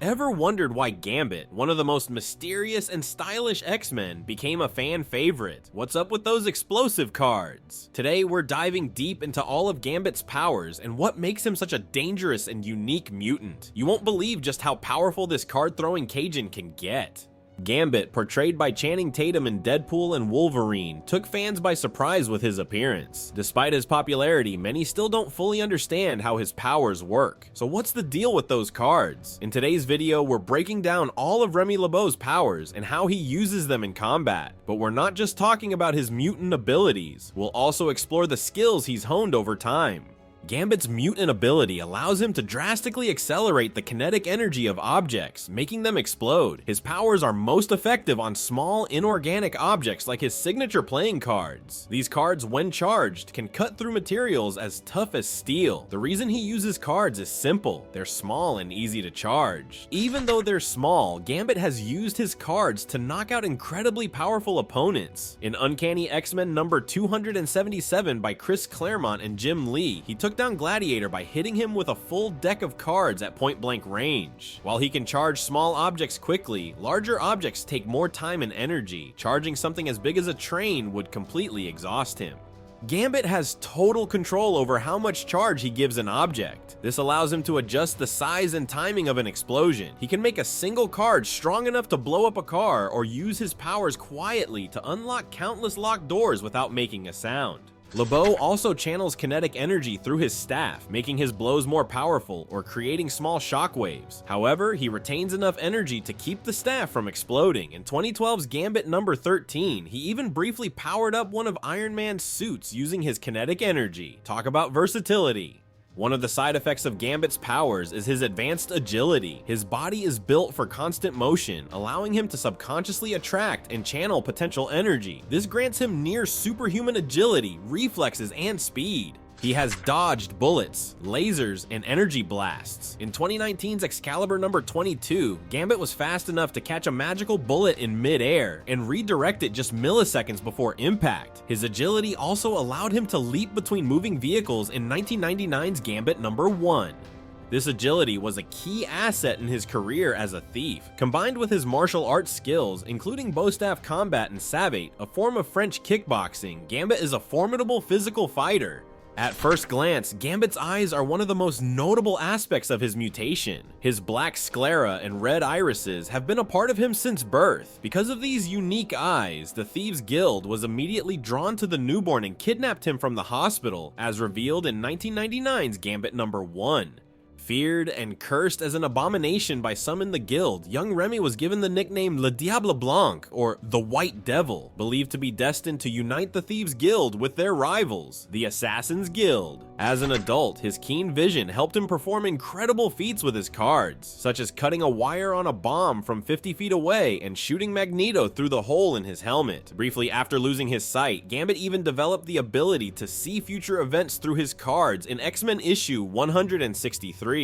Ever wondered why Gambit, one of the most mysterious and stylish X-Men, became a fan favorite? What's up with those explosive cards? Today we're diving deep into all of Gambit's powers and what makes him such a dangerous and unique mutant. You won't believe just how powerful this card-throwing Cajun can get. Gambit, portrayed by Channing Tatum in Deadpool and Wolverine, took fans by surprise with his appearance. Despite his popularity, many still don't fully understand how his powers work. So what's the deal with those cards? In today's video, we're breaking down all of Remy LeBeau's powers and how he uses them in combat. But we're not just talking about his mutant abilities, we'll also explore the skills he's honed over time. Gambit's mutant ability allows him to drastically accelerate the kinetic energy of objects, making them explode. His powers are most effective on small, inorganic objects like his signature playing cards. These cards, when charged, can cut through materials as tough as steel. The reason he uses cards is simple: they're small and easy to charge. Even though they're small, Gambit has used his cards to knock out incredibly powerful opponents. In Uncanny X-Men number 277 by Chris Claremont and Jim Lee, he took down Gladiator by hitting him with a full deck of cards at point-blank range. While he can charge small objects quickly, larger objects take more time and energy. Charging something as big as a train would completely exhaust him. Gambit has total control over how much charge he gives an object. This allows him to adjust the size and timing of an explosion. He can make a single card strong enough to blow up a car, or use his powers quietly to unlock countless locked doors without making a sound. LeBeau also channels kinetic energy through his staff, making his blows more powerful or creating small shockwaves. However, he retains enough energy to keep the staff from exploding. In 2012's Gambit number 13, he even briefly powered up one of Iron Man's suits using his kinetic energy. Talk about versatility. One of the side effects of Gambit's powers is his advanced agility. His body is built for constant motion, allowing him to subconsciously attract and channel potential energy. This grants him near superhuman agility, reflexes, and speed. He has dodged bullets, lasers, and energy blasts. In 2019's Excalibur number 22, Gambit was fast enough to catch a magical bullet in mid-air and redirect it just milliseconds before impact. His agility also allowed him to leap between moving vehicles in 1999's Gambit number 1. This agility was a key asset in his career as a thief. Combined with his martial arts skills, including bowstaff combat and savate, a form of French kickboxing, Gambit is a formidable physical fighter. At first glance, Gambit's eyes are one of the most notable aspects of his mutation. His black sclera and red irises have been a part of him since birth. Because of these unique eyes, the Thieves Guild was immediately drawn to the newborn and kidnapped him from the hospital, as revealed in 1999's Gambit number 1. Feared and cursed as an abomination by some in the guild, young Remy was given the nickname Le Diable Blanc, or the White Devil, believed to be destined to unite the Thieves Guild with their rivals, the Assassins Guild. As an adult, his keen vision helped him perform incredible feats with his cards, such as cutting a wire on a bomb from 50 feet away and shooting Magneto through the hole in his helmet. Briefly after losing his sight, Gambit even developed the ability to see future events through his cards in X-Men issue 163.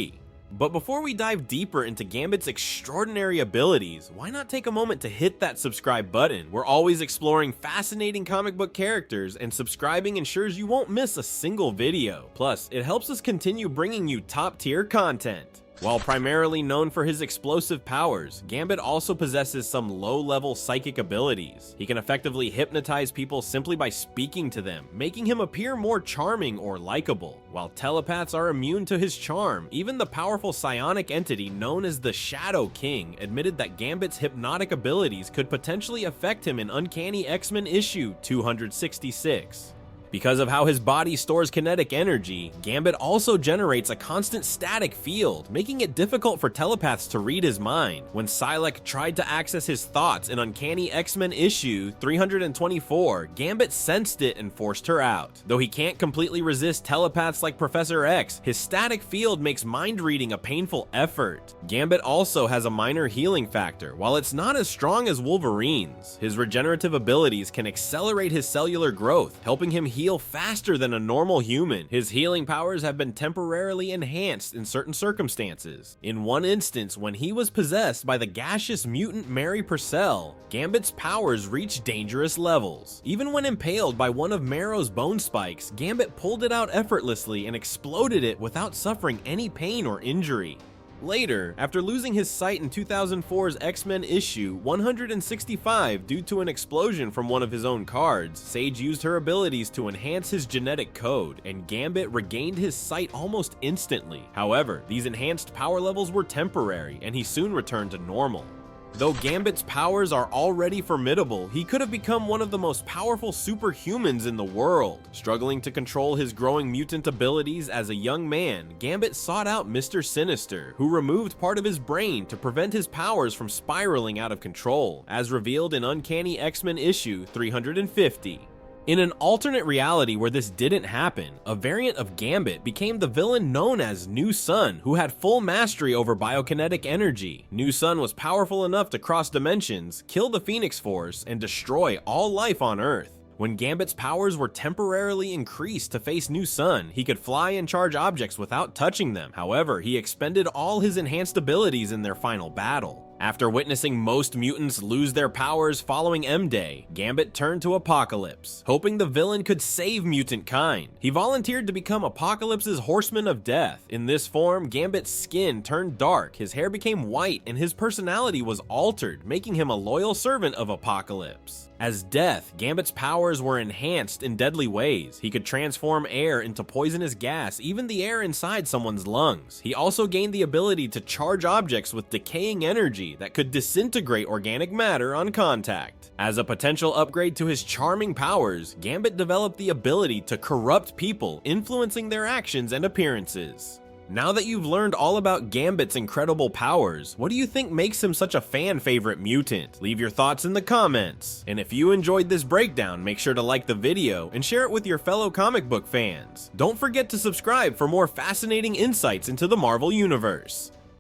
But before we dive deeper into Gambit's extraordinary abilities, why not take a moment to hit that subscribe button? We're always exploring fascinating comic book characters, and subscribing ensures you won't miss a single video. Plus, it helps us continue bringing you top-tier content. While primarily known for his explosive powers, Gambit also possesses some low-level psychic abilities. He can effectively hypnotize people simply by speaking to them, making him appear more charming or likable. While telepaths are immune to his charm, even the powerful psionic entity known as the Shadow King admitted that Gambit's hypnotic abilities could potentially affect him in Uncanny X-Men issue 266. Because of how his body stores kinetic energy, Gambit also generates a constant static field, making it difficult for telepaths to read his mind. When Psylocke tried to access his thoughts in Uncanny X-Men issue 324, Gambit sensed it and forced her out. Though he can't completely resist telepaths like Professor X, his static field makes mind reading a painful effort. Gambit also has a minor healing factor. While it's not as strong as Wolverine's, his regenerative abilities can accelerate his cellular growth, helping him heal faster than a normal human. His healing powers have been temporarily enhanced in certain circumstances. In one instance, when he was possessed by the gaseous mutant Mary Purcell, Gambit's powers reached dangerous levels. Even when impaled by one of Marrow's bone spikes, Gambit pulled it out effortlessly and exploded it without suffering any pain or injury. Later, after losing his sight in 2004's X-Men issue 165 due to an explosion from one of his own cards, Sage used her abilities to enhance his genetic code, and Gambit regained his sight almost instantly. However, these enhanced power levels were temporary, and he soon returned to normal. Though Gambit's powers are already formidable, he could have become one of the most powerful superhumans in the world. Struggling to control his growing mutant abilities as a young man, Gambit sought out Mr. Sinister, who removed part of his brain to prevent his powers from spiraling out of control, as revealed in Uncanny X-Men issue 350. In an alternate reality where this didn't happen, a variant of Gambit became the villain known as New Sun, who had full mastery over biokinetic energy. New Sun was powerful enough to cross dimensions, kill the Phoenix Force, and destroy all life on Earth. When Gambit's powers were temporarily increased to face New Sun, he could fly and charge objects without touching them. However, he expended all his enhanced abilities in their final battle. After witnessing most mutants lose their powers following M-Day, Gambit turned to Apocalypse, hoping the villain could save mutant kind. He volunteered to become Apocalypse's Horseman of Death. In this form, Gambit's skin turned dark, his hair became white, and his personality was altered, making him a loyal servant of Apocalypse. As Death, Gambit's powers were enhanced in deadly ways. He could transform air into poisonous gas, even the air inside someone's lungs. He also gained the ability to charge objects with decaying energy that could disintegrate organic matter on contact. As a potential upgrade to his charming powers, Gambit developed the ability to corrupt people, influencing their actions and appearances. Now that you've learned all about Gambit's incredible powers, what do you think makes him such a fan favorite mutant? Leave your thoughts in the comments. And if you enjoyed this breakdown, make sure to like the video and share it with your fellow comic book fans. Don't forget to subscribe for more fascinating insights into the Marvel Universe.